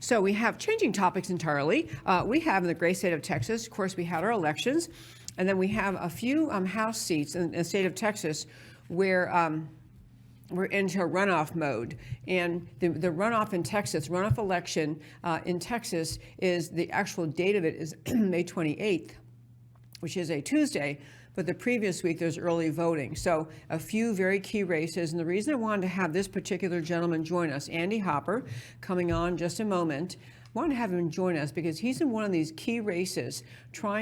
So we have changing topics entirely. We have in the great state of Texas, of course, we had our elections, and then we have a few House seats in the state of Texas where we're into runoff mode. And the runoff in Texas, runoff election in Texas is the actual date of it is May 28th, which is a Tuesday. But the previous week, there's early voting. So a few very key races. And the reason I wanted to have this particular gentleman join us, Andy Hopper, coming on just a moment, I wanted to have him join us because he's in one of these key races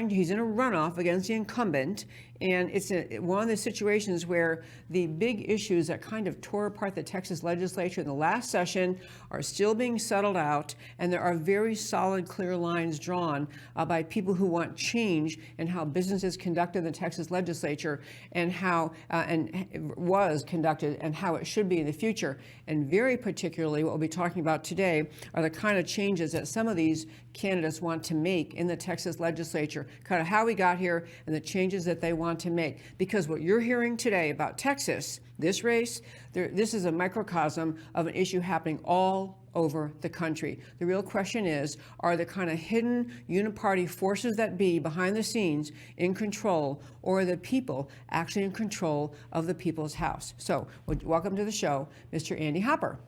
he's in a runoff against the incumbent. And it's one of the situations where the big issues that kind of tore apart the Texas legislature in the last session are still being settled out. And there are very solid, clear lines drawn by people who want change in how business is conducted in the Texas legislature and how and was conducted and how it should be in the future. And very particularly what we'll be talking about today are the kind of changes that some of these candidates want to make in the Texas legislature, kind of how we got here and the changes that they want to make. Because what you're hearing today about Texas, this race, this is a microcosm of an issue happening all over the country. The real question is, are the kind of hidden uniparty forces that be behind the scenes in control, or are the people actually in control of the people's house? So welcome to the show, Mr. Andy Hopper.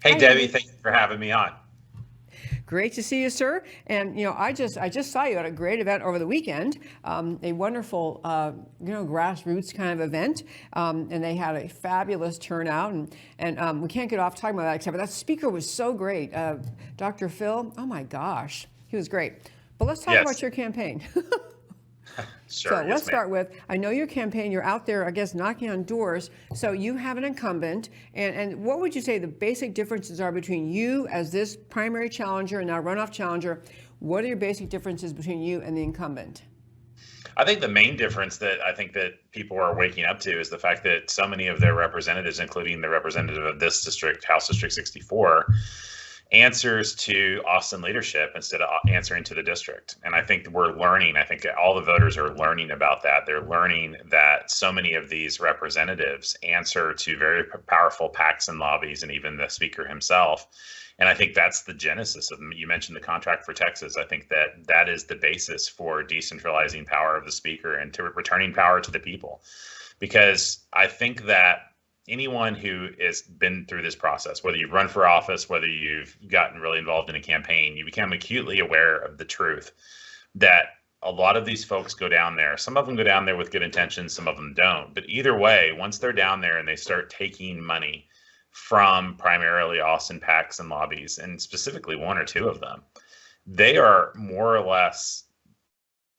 Hey, Hi, Debbie, Andy. thank you for having me on. Great to see you, sir. And I just saw you at a great event over the weekend, a wonderful grassroots kind of event, and they had a fabulous turnout. And we can't get off talking about that except for that speaker was so great, Dr. Phil. Oh my gosh, he was great. But let's talk about your campaign. Sure. So let's start with, I know your campaign, you're out there, I guess, knocking on doors. So you have an incumbent. And what would you say the basic differences are between you as this primary challenger and now runoff challenger? What are your basic differences between you and the incumbent? I think the main difference that I think that people are waking up to is the fact that so many of their representatives, including the representative of this district, House District 64, answers to Austin leadership instead of answering to the district. And I think we're learning, I think all the voters are learning about that. They're learning that so many of these representatives answer to very powerful PACs and lobbies and even the speaker himself. And I think that's the genesis of, you mentioned the contract for Texas. I think that that is the basis for decentralizing power of the speaker and to returning power to the people. Because I think that anyone who has been through this process, whether you've run for office, whether you've gotten really involved in a campaign, you become acutely aware of the truth that a lot of these folks go down there. Some of them go down there with good intentions, some of them don't. But either way, once they're down there and they start taking money from primarily Austin PACs and lobbies, and specifically one or two of them, they are more or less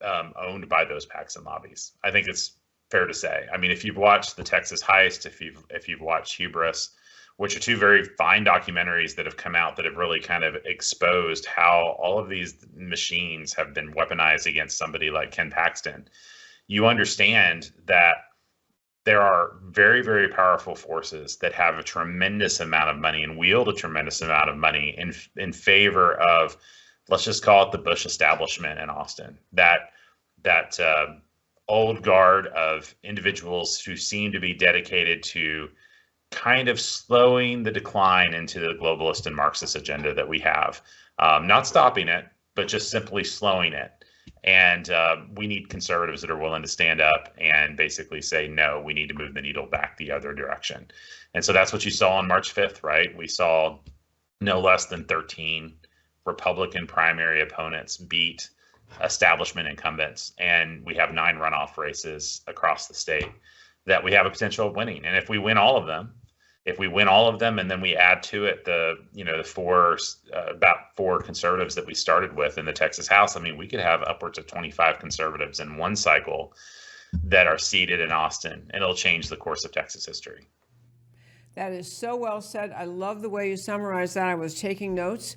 owned by those PACs and lobbies. I think it's fair to say. I mean, if you've watched the Texas Heist, if you've watched Hubris, which are two very fine documentaries that have come out that have really kind of exposed how all of these machines have been weaponized against somebody like Ken Paxton, you understand that there are very, very powerful forces that have a tremendous amount of money and wield a tremendous amount of money in favor of, let's just call it the Bush establishment in Austin. That old guard of individuals who seem to be dedicated to kind of slowing the decline into the globalist and Marxist agenda that we have. Not stopping it, but just simply slowing it. And we need conservatives that are willing to stand up and basically say, no, we need to move the needle back the other direction. And so that's what you saw on March 5th, right? We saw no less than 13 Republican primary opponents beat establishment incumbents, and we have 9 runoff races across the state that we have a potential of winning. And if we win all of them, and then we add to it the about 4 conservatives that we started with in the Texas House, I mean, we could have upwards of 25 conservatives in one cycle that are seated in Austin, and it'll change the course of Texas history. That is so well said. I love the way you summarized that. I was taking notes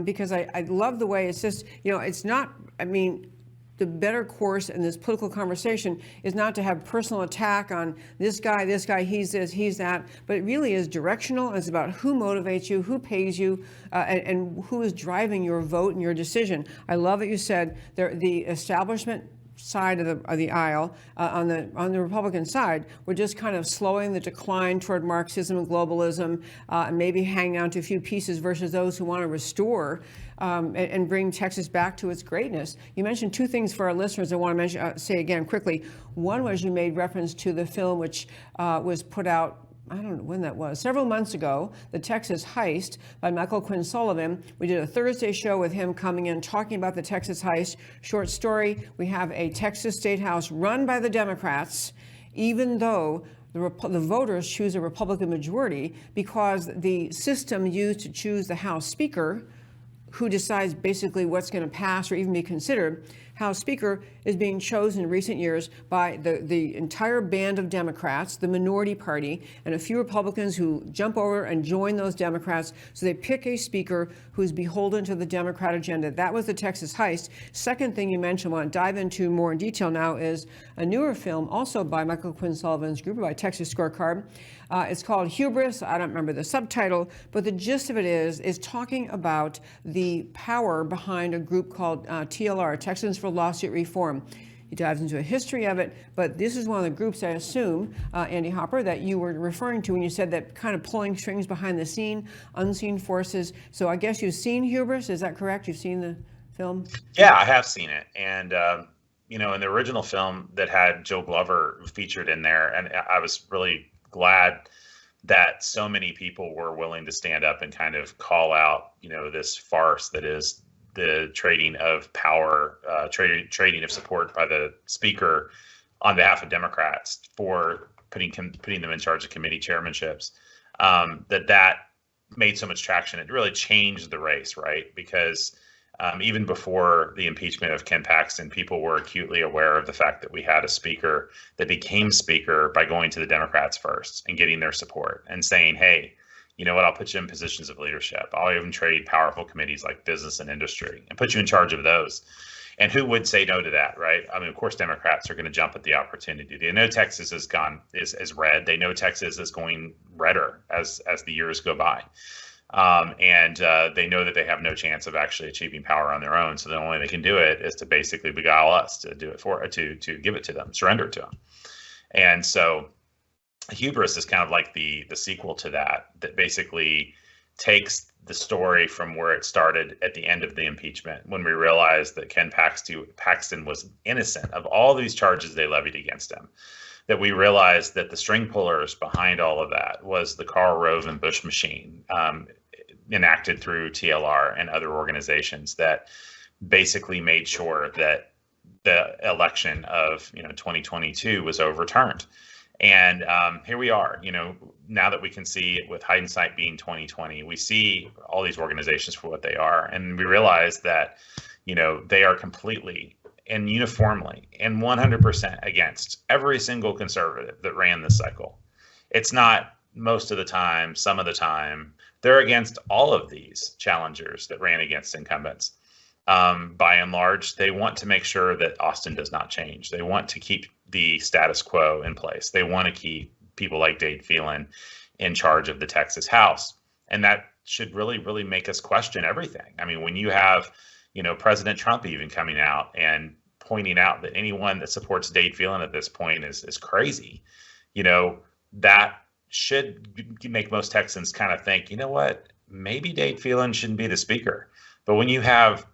because I love the way it's just, it's not, I mean, the better course in this political conversation is not to have personal attack on this guy, he's this, he's that, but it really is directional. It's about who motivates you, who pays you, and who is driving your vote and your decision. I love that you said the establishment side of the aisle, on the Republican side, were just kind of slowing the decline toward Marxism and globalism, and maybe hanging on to a few pieces versus those who want to restore and bring Texas back to its greatness. You mentioned two things for our listeners I want to say again quickly. One was you made reference to the film which was put out, I don't know when that was, several months ago, the Texas Heist by Michael Quinn Sullivan. We did a Thursday show with him coming in, talking about the Texas Heist. Short story, we have a Texas State House run by the Democrats, even though the voters choose a Republican majority, because the system used to choose the House Speaker, who decides basically what's going to pass or even be considered, House Speaker is being chosen in recent years by the entire band of Democrats, the minority party, and a few Republicans who jump over and join those Democrats. So they pick a speaker who's beholden to the Democrat agenda. That was the Texas Heist. Second thing you mentioned, I want to dive into more in detail now, is a newer film, also by Michael Quinn Sullivan's group, by Texas Scorecard. It's called Hubris. I don't remember the subtitle, but the gist of it is talking about the power behind a group called TLR, Texans for Lawsuit Reform. He dives into a history of it, but this is one of the groups, I assume, Andy Hopper, that you were referring to when you said that kind of pulling strings behind the scene, unseen forces. So I guess you've seen Hubris, is that correct? You've seen the film? Yeah, I have seen it. And, in the original film that had Joe Glover featured in there, and I was really glad that so many people were willing to stand up and kind of call out, this farce that is the trading of power, trading of support by the speaker on behalf of Democrats for putting them in charge of committee chairmanships. That made so much traction. It really changed the race, right? Because even before the impeachment of Ken Paxton, people were acutely aware of the fact that we had a speaker that became speaker by going to the Democrats first and getting their support and saying, hey, you know what, I'll put you in positions of leadership. I'll even trade powerful committees like business and industry and put you in charge of those. And who would say no to that, right? I mean, of course, Democrats are going to jump at the opportunity. They know Texas is red. They know Texas is going redder as the years go by. And they know that they have no chance of actually achieving power on their own. So the only way they can do it is to basically beguile us to do it to give it to them, surrender it to them. And so Hubris is kind of like the sequel to that basically takes the story from where it started at the end of the impeachment, when we realized that Ken Paxton was innocent of all these charges they levied against him. That we realized that the string pullers behind all of that was the Karl Rove and Bush machine, enacted through TLR and other organizations that basically made sure that the election of 2022 was overturned. And here we are, now that we can see it with hindsight being 2020, we see all these organizations for what they are. And we realize that, they are completely and uniformly and 100% against every single conservative that ran this cycle. It's not most of the time, some of the time. They're against all of these challengers that ran against incumbents. By and large, they want to make sure that Austin does not change. They want to keep the status quo in place. They want to keep people like Dade Phelan in charge of the Texas House. And that should really, really make us question everything. I mean, when you have, President Trump even coming out and pointing out that anyone that supports Dade Phelan at this point is crazy, that should make most Texans kind of think, what, maybe Dade Phelan shouldn't be the speaker. But when you have,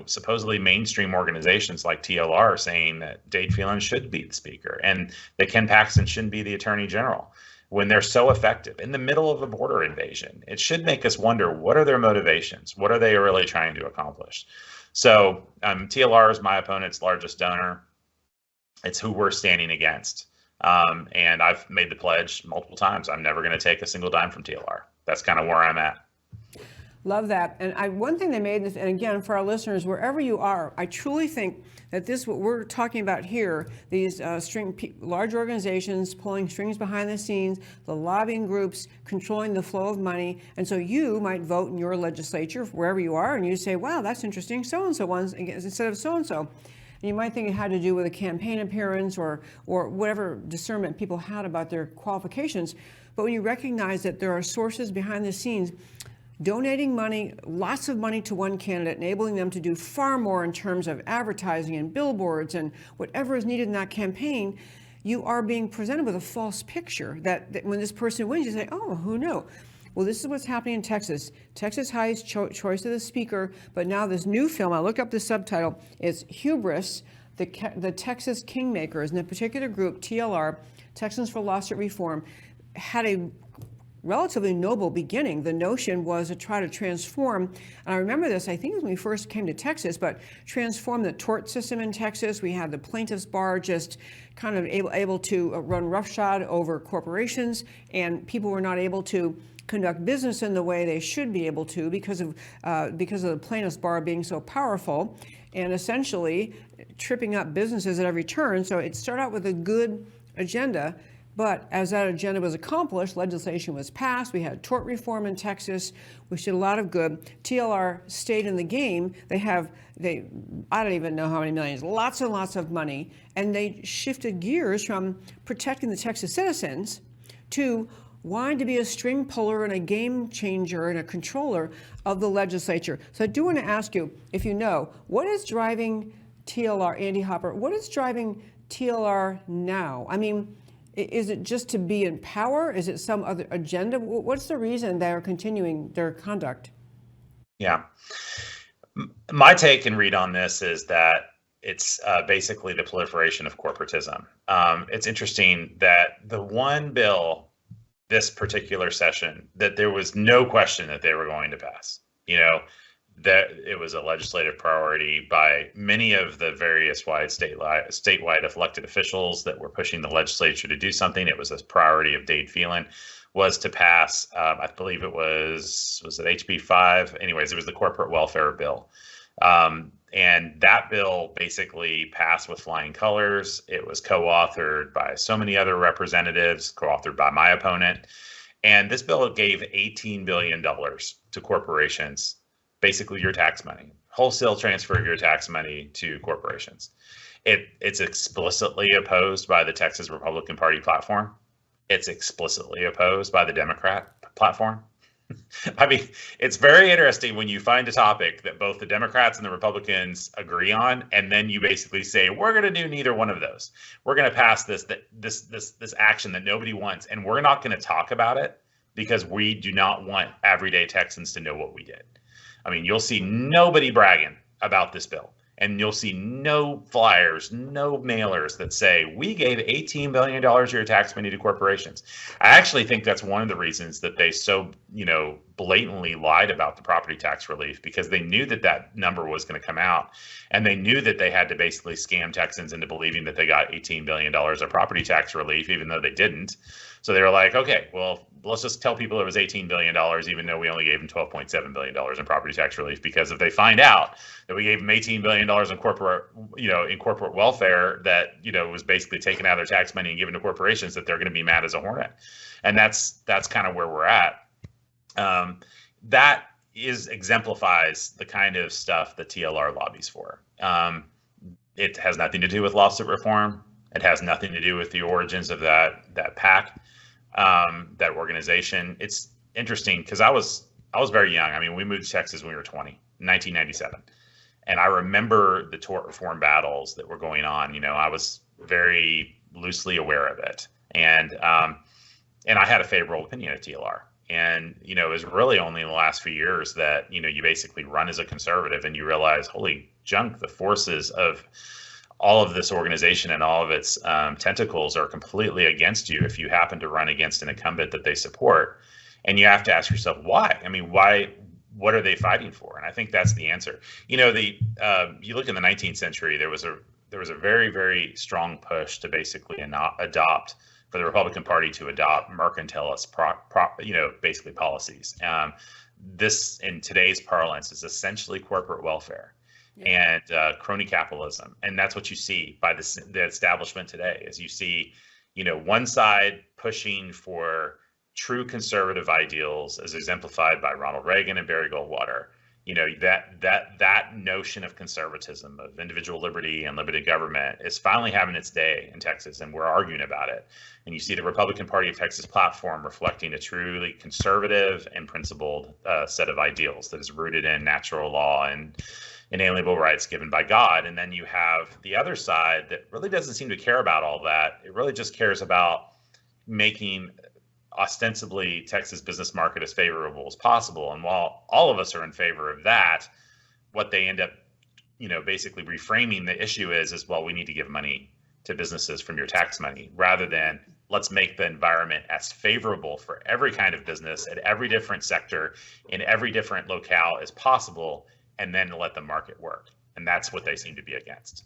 supposedly mainstream organizations like TLR saying that Dade Phelan should be the speaker and that Ken Paxton shouldn't be the attorney general, when they're so effective in the middle of a border invasion, it should make us wonder, what are their motivations? What are they really trying to accomplish? So TLR is my opponent's largest donor. It's who we're standing against. And I've made the pledge multiple times. I'm never going to take a single dime from TLR. That's kind of where I'm at. Love that. And one thing they made, and again, for our listeners, wherever you are, I truly think that what we're talking about here, these large organizations pulling strings behind the scenes, the lobbying groups controlling the flow of money. And so you might vote in your legislature, wherever you are, and you say, wow, that's interesting, so-and-so ones instead of so-and-so. And you might think it had to do with a campaign appearance or whatever discernment people had about their qualifications. But when you recognize that there are sources behind the scenes donating money, lots of money to one candidate, enabling them to do far more in terms of advertising and billboards and whatever is needed in that campaign, you are being presented with a false picture that when this person wins, you say, oh, who knew? Well, this is what's happening in Texas. Texas Heist, choice of the speaker, but now this new film, I looked up the subtitle, it's Hubris, the Texas Kingmakers, and the particular group, TLR, Texans for Lawsuit Reform, had a relatively noble beginning. The notion was to try to transform, and I remember this, I think it was when we first came to Texas, but transform the tort system in Texas. We had the plaintiffs bar just kind of able to run roughshod over corporations, and people were not able to conduct business in the way they should be able to because of the plaintiffs bar being so powerful and essentially tripping up businesses at every turn. So it started out with a good agenda, but as that agenda was accomplished, legislation was passed. We had tort reform in Texas, which did a lot of good. TLR stayed in the game. I don't even know how many millions, lots and lots of money, and they shifted gears from protecting the Texas citizens to wanting to be a string puller and a game changer and a controller of the legislature. So I do want to ask you, if you know, what is driving TLR, Andy Hopper, what is driving TLR now? I mean, is it just to be in power? Is it some other agenda? What's the reason they're continuing their conduct? Yeah. My take and read on this is that it's basically the proliferation of corporatism. It's interesting that the one bill this particular session that there was no question that they were going to pass, that it was a legislative priority by many of the various statewide elected officials that were pushing the legislature to do something. It was a priority of Dade Phelan, was to pass, I believe it was it HB 5? Anyways, it was the corporate welfare bill. And that bill basically passed with flying colors. It was co-authored by so many other representatives, co-authored by my opponent. And this bill gave $18 billion to corporations, basically your tax money, wholesale transfer of your tax money to corporations. It's explicitly opposed by the Texas Republican Party platform. It's explicitly opposed by the Democrat platform. I mean, it's very interesting when you find a topic that both the Democrats and the Republicans agree on, and then you basically say, we're going to do neither one of those. We're going to pass this action that nobody wants, and we're not going to talk about it because we do not want everyday Texans to know what we did. I mean, you'll see nobody bragging about this bill, and you'll see no flyers, no mailers that say, we gave $18 billion of your tax money to corporations. I actually think that's one of the reasons that they so, blatantly lied about the property tax relief, because they knew that that number was going to come out, and they knew that they had to basically scam Texans into believing that they got $18 billion of property tax relief, even though they didn't. So they were like, okay, well, let's just tell people it was $18 billion, even though we only gave them $12.7 billion in property tax relief, because if they find out that we gave them $18 billion in corporate welfare that, was basically taken out of their tax money and given to corporations, that they're going to be mad as a hornet. And that's kind of where we're at. That exemplifies the kind of stuff that TLR lobbies for. It has nothing to do with lawsuit reform. It has nothing to do with the origins of that PAC, that organization. It's interesting because I was very young. I mean, we moved to Texas when we were 20, 1997. And I remember the tort reform battles that were going on. I was very loosely aware of it. And I had a favorable opinion of TLR. And, it was really only in the last few years that, you basically run as a conservative and you realize, holy junk, the forces of all of this organization and all of its tentacles are completely against you if you happen to run against an incumbent that they support. And you have to ask yourself, why? I mean, why? What are they fighting for? And I think that's the answer. You look in the 19th century, there was a very, very strong push to basically adopt, for the Republican Party to adopt mercantilist, basically policies. This, in today's parlance, is essentially corporate welfare. Yeah. And crony capitalism. And that's what you see by the establishment today, is you see, one side pushing for true conservative ideals as exemplified by Ronald Reagan and Barry Goldwater. that notion of conservatism, of individual liberty and limited government, is finally having its day in Texas, and we're arguing about it. And you see the Republican Party of Texas platform reflecting a truly conservative and principled set of ideals that is rooted in natural law and inalienable rights given by God. And then you have the other side that really doesn't seem to care about all that. It really just cares about making ostensibly Texas business market as favorable as possible. And while all of us are in favor of that, what they end up, basically reframing the issue is, well, we need to give money to businesses from your tax money, rather than let's make the environment as favorable for every kind of business at every different sector in every different locale as possible, and then let the market work. And that's what they seem to be against.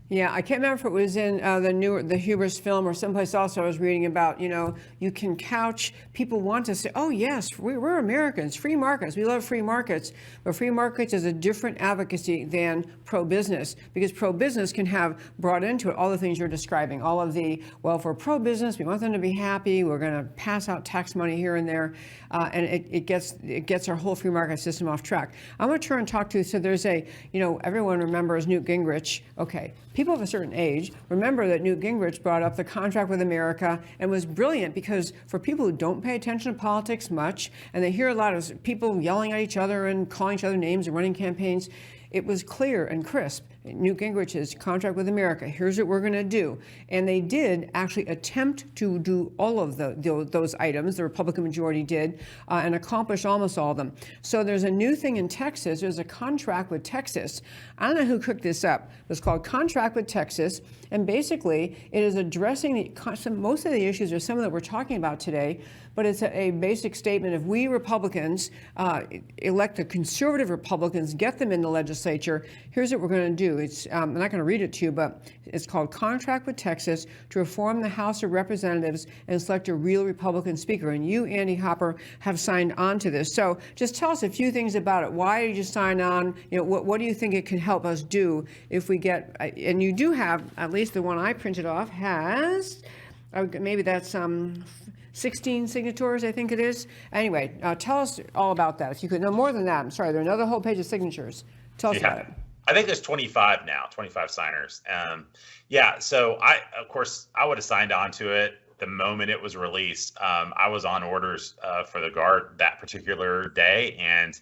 Yeah, I can't remember if it was in the Hubris film or someplace else I was reading about, you can couch, people want to say, oh yes, we're Americans, free markets, we love free markets, but free markets is a different advocacy than pro-business, because pro-business can have brought into it all the things you're describing, all of the, well, if we're pro-business, we want them to be happy, we're going to pass out tax money here and there, and it gets our whole free market system off track. I'm going to turn and talk to you, so there's everyone remembers Newt Gingrich, okay. People of a certain age remember that Newt Gingrich brought up the contract with America and was brilliant, because for people who don't pay attention to politics much, and they hear a lot of people yelling at each other and calling each other names and running campaigns, it was clear and crisp. Newt Gingrich's contract with America, here's what we're going to do. And they did actually attempt to do all of those items, the Republican majority did, and accomplish almost all of them. So there's a new thing in Texas. There's a contract with Texas. I don't know who cooked this up. It was called Contract with Texas. And basically, it is addressing most of the issues, or some of that we're talking about today, but it's a basic statement. If we Republicans elect the conservative Republicans, get them in the legislature, here's what we're going to do. I'm not going to read it to you, but it's called Contract with Texas to reform the House of Representatives and select a real Republican speaker. And you, Andy Hopper, have signed on to this. So just tell us a few things about it. Why did you sign on? What do you think it can help us do if we get, and you do have, at least the one I printed off has, maybe that's 16 signatures, I think it is. Anyway, tell us all about that. If you could know more than that, I'm sorry, there's another whole page of signatures. Tell us about it. I think there's 25 now, 25 signers. So I would have signed on to it the moment it was released. I was on orders for the Guard that particular day, and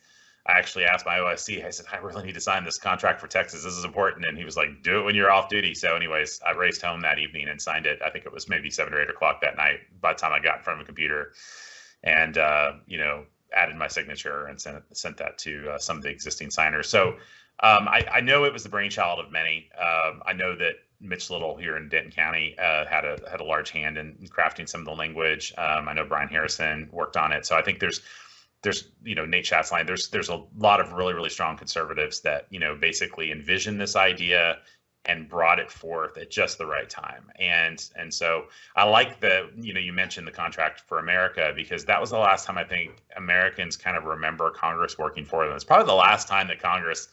I actually asked my OSC, I said, I really need to sign this contract for Texas. This is important. And he was like, do it when you're off duty. So anyways, I raced home that evening and signed it. I think it was maybe 7 or 8 o'clock that night by the time I got in front of a computer, and, added my signature and sent that to some of the existing signers. So I know it was the brainchild of many. I know that Mitch Little here in Denton County had a large hand in crafting some of the language. I know Brian Harrison worked on it. So I think there's Nate Schatzline, there's a lot of really, really strong conservatives that, basically envisioned this idea and brought it forth at just the right time. And so I like you mentioned the Contract for America, because that was the last time I think Americans kind of remember Congress working for them. It's probably the last time that Congress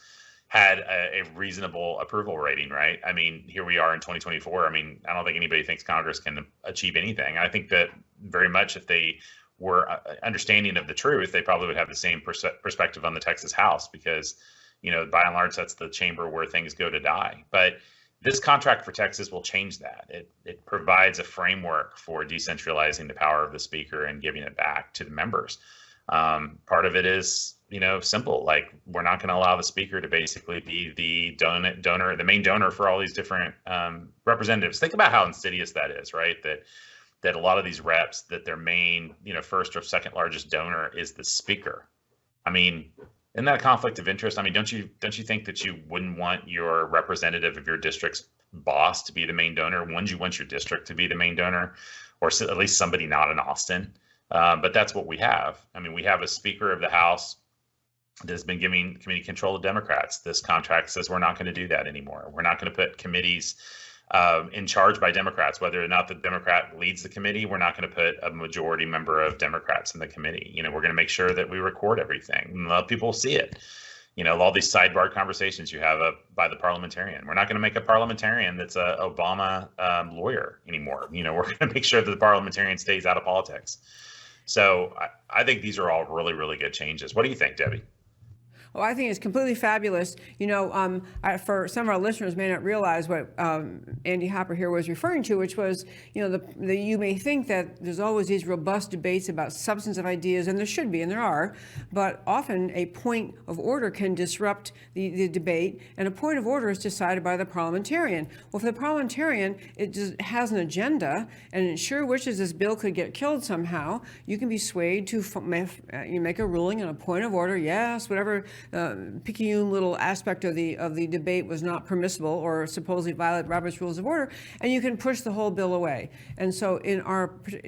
had a reasonable approval rating, right? I mean, here we are in 2024. I mean, I don't think anybody thinks Congress can achieve anything. I think that very much if they were understanding of the truth, they probably would have the same perspective on the Texas House, because, by and large, that's the chamber where things go to die. But this contract for Texas will change that. It provides a framework for decentralizing the power of the speaker and giving it back to the members. Part of it is, simple, like we're not going to allow the speaker to basically be the donor, the main donor for all these different representatives. Think about how insidious that is, right? That a lot of these reps, that their main, first or second largest donor is the speaker. I mean, isn't that a conflict of interest? I mean, don't you think that you wouldn't want your representative of your district's boss to be the main donor? Wouldn't you want your district to be the main donor, or at least somebody not in Austin? But that's what we have. I mean, we have a Speaker of the House that has been giving committee control to Democrats. This contract says we're not going to do that anymore. We're not going to put committees in charge by Democrats. Whether or not the Democrat leads the committee, we're not going to put a majority member of Democrats in the committee. We're going to make sure that we record everything and let people see it. All these sidebar conversations you have by the parliamentarian. We're not going to make a parliamentarian that's a Obama lawyer anymore. We're going to make sure that the parliamentarian stays out of politics. So I think these are all really, really good changes. What do you think, Debbie? Oh, I think it's completely fabulous. For some of our listeners may not realize what Andy Hopper here was referring to, which was, you may think that there's always these robust debates about substantive ideas, and there should be, and there are, but often a point of order can disrupt the debate, and a point of order is decided by the parliamentarian. Well, for the parliamentarian, it just has an agenda, and it sure wishes this bill could get killed somehow. You can be swayed to you make a ruling on a point of order, yes, whatever picayune little aspect of the debate was not permissible or supposedly violate Robert's Rules of Order, and you can push the whole bill away. And so in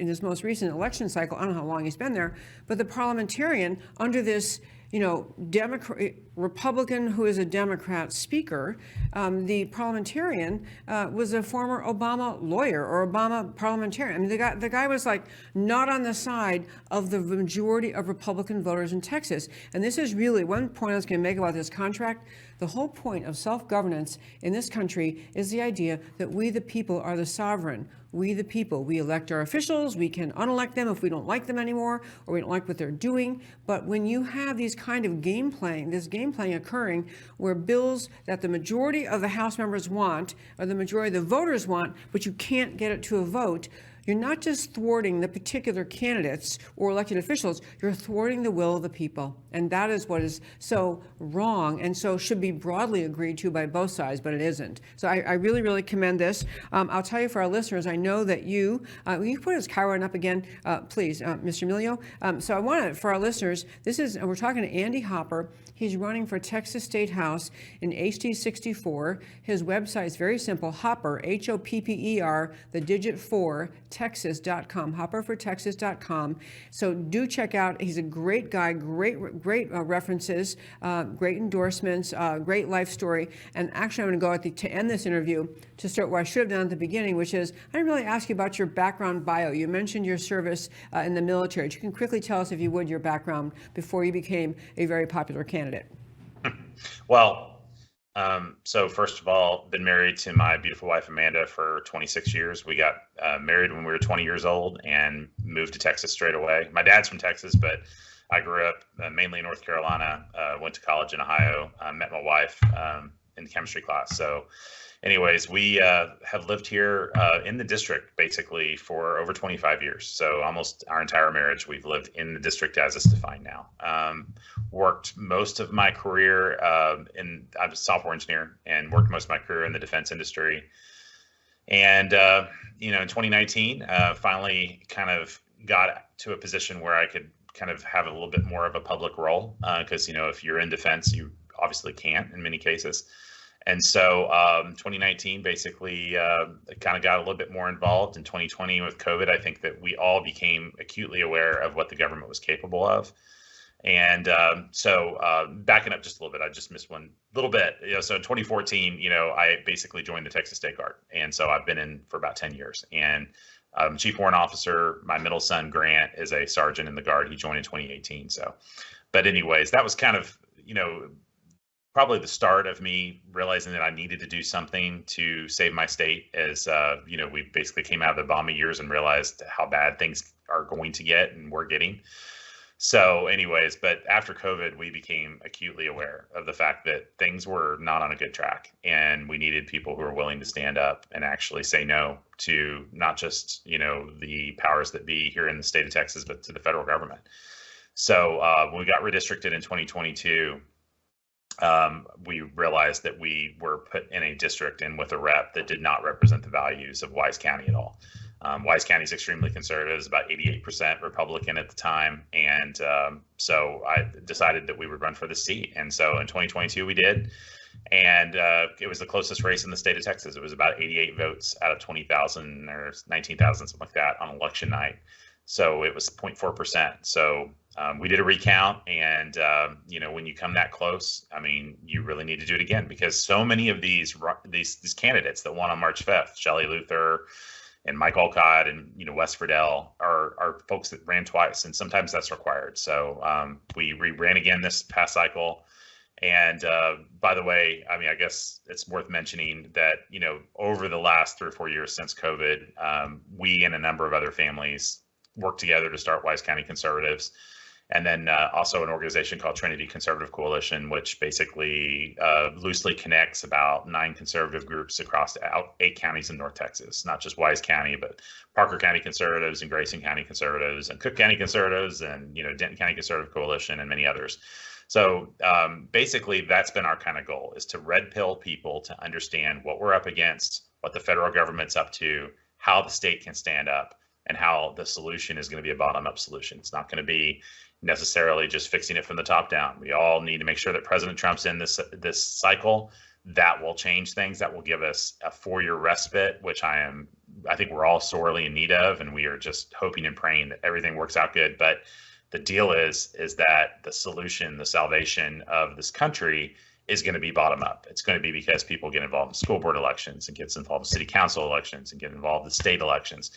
this most recent election cycle, I don't know how long he's been there, but the parliamentarian under this Republican who is a Democrat speaker, the parliamentarian was a former Obama lawyer or Obama parliamentarian. I mean, the guy was like not on the side of the majority of Republican voters in Texas. And this is really one point I was going to make about this contract. The whole point of self-governance in this country is the idea that we, the people, are the sovereign. We, the people, we elect our officials. We can unelect them if we don't like them anymore or we don't like what they're doing. But when you have these kind of game playing occurring where bills that the majority of the House members want or the majority of the voters want, but you can't get it to a vote, you're not just thwarting the particular candidates or elected officials, you're thwarting the will of the people. And that is what is so wrong and so should be broadly agreed to by both sides, but it isn't. So I really, really commend this. I'll tell you for our listeners, I know that will you put his Chiron up again, please, Mr. Emilio? So I want to, for our listeners, we're talking to Andy Hopper. He's running for Texas State House in HD 64. His website is very simple, Hopper, Hopper, the digit 4, Texas.com, hopperfortexas.com. So do check out, he's a great guy, great references, great endorsements, great life story. And actually, I'm going to go to end this interview to start what I should have done at the beginning, which is, I didn't really ask you about your background bio. You mentioned your service in the military. You can quickly tell us, if you would, your background before you became a very popular candidate. Well, so first of all, been married to my beautiful wife, Amanda, for 26 years. We got married when we were 20 years old and moved to Texas straight away. My dad's from Texas, but I grew up mainly in North Carolina, went to college in Ohio, met my wife in chemistry class. So anyways, we have lived here in the district basically for over 25 years. So almost our entire marriage, we've lived in the district as it's defined now. Worked most of my career I'm a software engineer and worked most of my career in the defense industry. And, in 2019, finally kind of got to a position where I could kind of have a little bit more of a public role because, if you're in defense, you obviously can't in many cases. And so 2019 basically kind of got a little bit more involved. In 2020 with COVID, I think that we all became acutely aware of what the government was capable of. And so backing up just a little bit, I just missed one little bit. So in 2014, I basically joined the Texas State Guard. And so I've been in for about 10 years. And Chief Warrant Officer, my middle son, Grant, is a sergeant in the Guard. He joined in 2018. So, but anyways, that was kind of, probably the start of me realizing that I needed to do something to save my state as, we basically came out of the Obama years and realized how bad things are going to get and we're getting. So anyways, but after COVID, we became acutely aware of the fact that things were not on a good track and we needed people who were willing to stand up and actually say no to not just, the powers that be here in the state of Texas, but to the federal government. So when we got redistricted in 2022, we realized that we were put in a district and with a rep that did not represent the values of Wise County at all. Wise County is extremely conservative. It's about 88% Republican at the time. And so I decided that we would run for the seat. And so in 2022, we did. And it was the closest race in the state of Texas. It was about 88 votes out of 20,000 or 19,000, something like that on election night. So it was 0.4%. So we did a recount, and when you come that close, I mean, you really need to do it again because so many of these candidates that won on March 5th, Shelley Luther and Mike Olcott and Wes Friedel are folks that ran twice, and sometimes that's required. So we ran again this past cycle. And by the way, I mean, I guess it's worth mentioning that, over the last 3 or 4 years since COVID, we and a number of other families worked together to start Wise County Conservatives. And then also an organization called Trinity Conservative Coalition, which basically loosely connects about 9 conservative groups across 8 counties in North Texas, not just Wise County, but Parker County Conservatives and Grayson County Conservatives and Cook County Conservatives and Denton County Conservative Coalition and many others. So basically, that's been our kind of goal, is to red pill people to understand what we're up against, what the federal government's up to, how the state can stand up, and how the solution is going to be a bottom-up solution. It's not going to be necessarily just fixing it from the top down. We all need to make sure that President Trump's in this cycle. That will change things. That will give us a 4-year respite, which I think we're all sorely in need of, and we are just hoping and praying that everything works out good. But the deal is that the solution, the salvation of this country is going to be bottom up. It's going to be because people get involved in school board elections and gets involved in city council elections and get involved in state elections,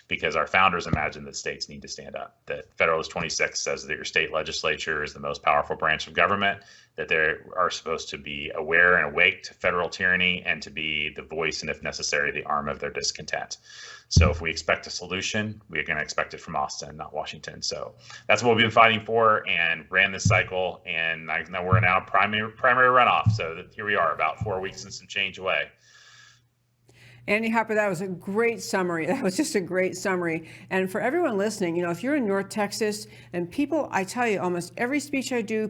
because our founders imagined that states need to stand up. That Federalist 26 says that your state legislature is the most powerful branch of government, that they are supposed to be aware and awake to federal tyranny and to be the voice and, if necessary, the arm of their discontent. So if we expect a solution, we're going to expect it from Austin, not Washington. So that's what we've been fighting for and ran this cycle. And now we're now primary runoff. So here we are, about 4 weeks and some change away. Andy Hopper, that was a great summary. That was just a great summary. And for everyone listening, if you're in North Texas, and people, I tell you, almost every speech I do,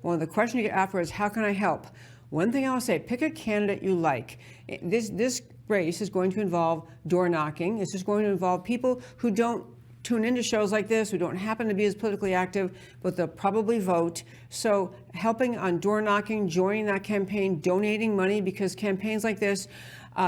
one of the questions you get afterwards, how can I help? One thing I'll say, pick a candidate you like. This race is going to involve door knocking. This is going to involve people who don't tune into shows like this, who don't happen to be as politically active, but they'll probably vote. So helping on door knocking, joining that campaign, donating money, because campaigns like this,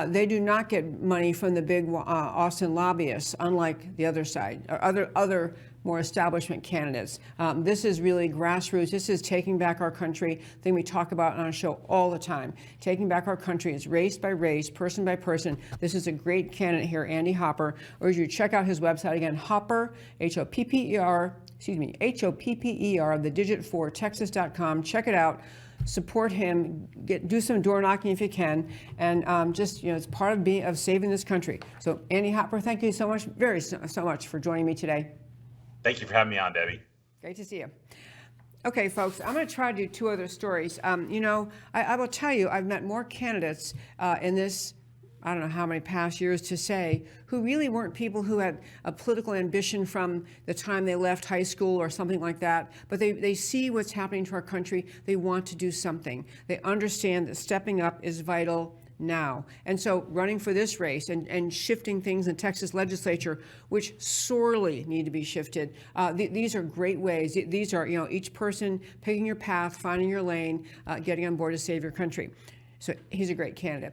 they do not get money from the big Austin lobbyists, unlike the other side, or other more establishment candidates. This is really grassroots. This is taking back our country, thing we talk about on our show all the time. Taking back our country is race by race, person by person. This is a great candidate here, Andy Hopper. Or you check out his website again, Hopper, Hopper, the digit 4, Texas.com. Check it out. Support him. Do some door knocking if you can, and it's part of saving this country. So, Andy Hopper, thank you so much, so much for joining me today. Thank you for having me on, Debbie. Great to see you. Okay, folks, I'm going to try to do 2 other stories. I will tell you, I've met more candidates in this, I don't know how many past years to say, who really weren't people who had a political ambition from the time they left high school or something like that, but they see what's happening to our country. They want to do something. They understand that stepping up is vital now. And so running for this race and shifting things in Texas legislature, which sorely need to be shifted, these are great ways. These are, each person picking your path, finding your lane, getting on board to save your country. So he's a great candidate.